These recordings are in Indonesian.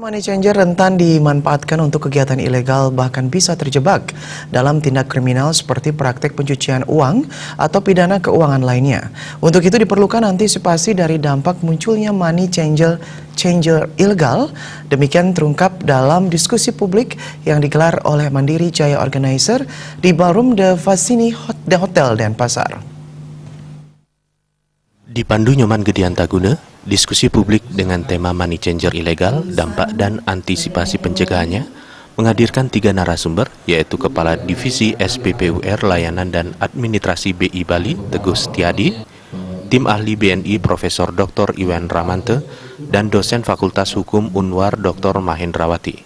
Money changer rentan dimanfaatkan untuk kegiatan ilegal bahkan bisa terjebak dalam tindak kriminal seperti praktek pencucian uang atau pidana keuangan lainnya. Untuk itu diperlukan antisipasi dari dampak munculnya money changer ilegal. Demikian terungkap dalam diskusi publik yang digelar oleh Mandiri Jaya Organizer di Ballroom The Fascini Hotel Denpasar. Dipandu Nyoman Gediantaguna, diskusi publik dengan tema money changer ilegal, dampak dan antisipasi pencegahannya, menghadirkan 3 narasumber, yaitu Kepala Divisi SPPUR Layanan dan Administrasi BI Bali, Teguh Setiadi, tim ahli BNI Profesor Dr. Iwan Ramante, dan dosen Fakultas Hukum Unwar Dr. Mahendrawati.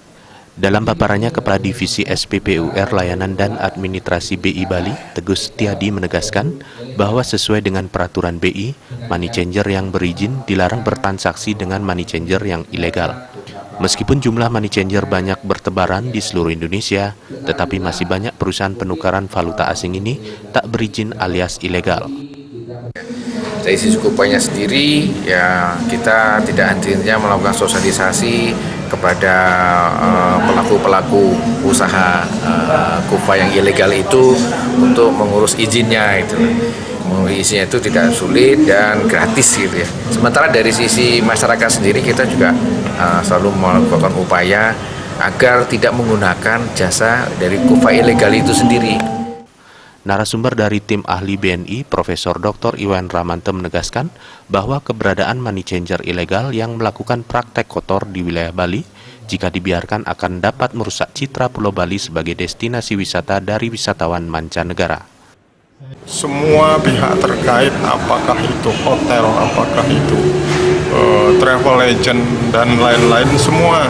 Dalam paparannya, Kepala Divisi SPPUR Layanan dan Administrasi BI Bali, Teguh Setiadi menegaskan bahwa sesuai dengan peraturan BI, money changer yang berizin dilarang bertransaksi dengan money changer yang ilegal. Meskipun jumlah money changer banyak bertebaran di seluruh Indonesia, tetapi masih banyak perusahaan penukaran valuta asing ini tak berizin alias ilegal. Dari sisi kupanya sendiri, ya kita tidak hentinya melakukan sosialisasi kepada pelaku-pelaku usaha kufa yang ilegal itu untuk mengurus izinnya itu. Mengurus izinnya itu tidak sulit dan gratis gitu ya. Sementara dari sisi masyarakat sendiri kita juga selalu melakukan upaya agar tidak menggunakan jasa dari kufa ilegal itu sendiri. Narasumber dari tim ahli BNI, Profesor Dr. Iwan Ramante menegaskan bahwa keberadaan money changer ilegal yang melakukan praktek kotor di wilayah Bali, jika dibiarkan akan dapat merusak citra Pulau Bali sebagai destinasi wisata dari wisatawan mancanegara. Semua pihak terkait, apakah itu hotel, apakah itu travel agent, dan lain-lain, semua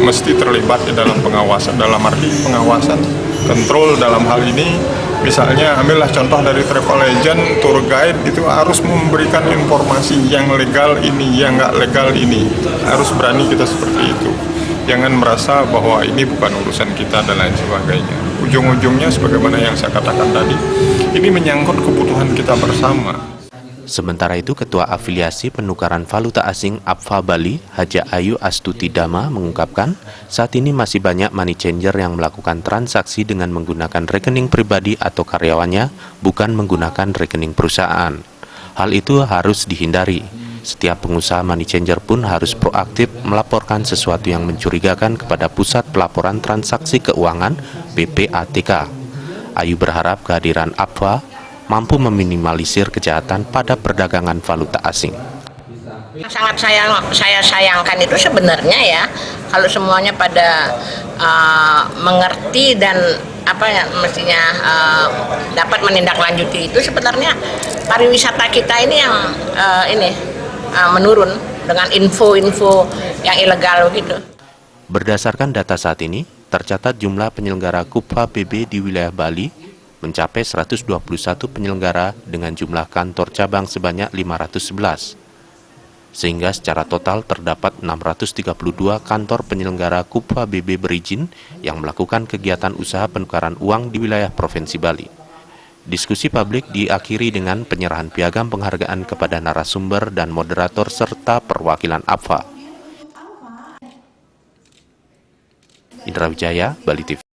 mesti terlibat di dalam pengawasan. Dalam arti pengawasan, kontrol dalam hal ini. Misalnya ambillah contoh dari travel agent, tour guide itu harus memberikan informasi yang legal ini, yang nggak legal ini. Harus berani kita seperti itu. Jangan merasa bahwa ini bukan urusan kita dan lain sebagainya. Ujung-ujungnya sebagaimana yang saya katakan tadi, ini menyangkut kebutuhan kita bersama. Sementara itu, Ketua Afiliasi Penukaran Valuta Asing APFA Bali, Haja Ayu Astuti Dama, mengungkapkan saat ini masih banyak money changer yang melakukan transaksi dengan menggunakan rekening pribadi atau karyawannya, bukan menggunakan rekening perusahaan. Hal itu harus dihindari. Setiap pengusaha money changer pun harus proaktif melaporkan sesuatu yang mencurigakan kepada Pusat Pelaporan Transaksi Keuangan (PPATK). Ayu berharap kehadiran APFA mampu meminimalisir kejahatan pada perdagangan valuta asing. Sangat saya sayangkan itu sebenarnya ya, kalau semuanya pada mengerti dan mestinya dapat menindaklanjuti itu. Sebenarnya pariwisata kita ini yang menurun dengan info-info yang ilegal begitu. Berdasarkan data saat ini, tercatat jumlah penyelenggara KUPA PB di wilayah Bali mencapai 121 penyelenggara dengan jumlah kantor cabang sebanyak 511. Sehingga secara total terdapat 632 kantor penyelenggara KUPA BB berizin yang melakukan kegiatan usaha penukaran uang di wilayah Provinsi Bali. Diskusi publik diakhiri dengan penyerahan piagam penghargaan kepada narasumber dan moderator serta perwakilan APFA. Indra Wijaya, Bali TV.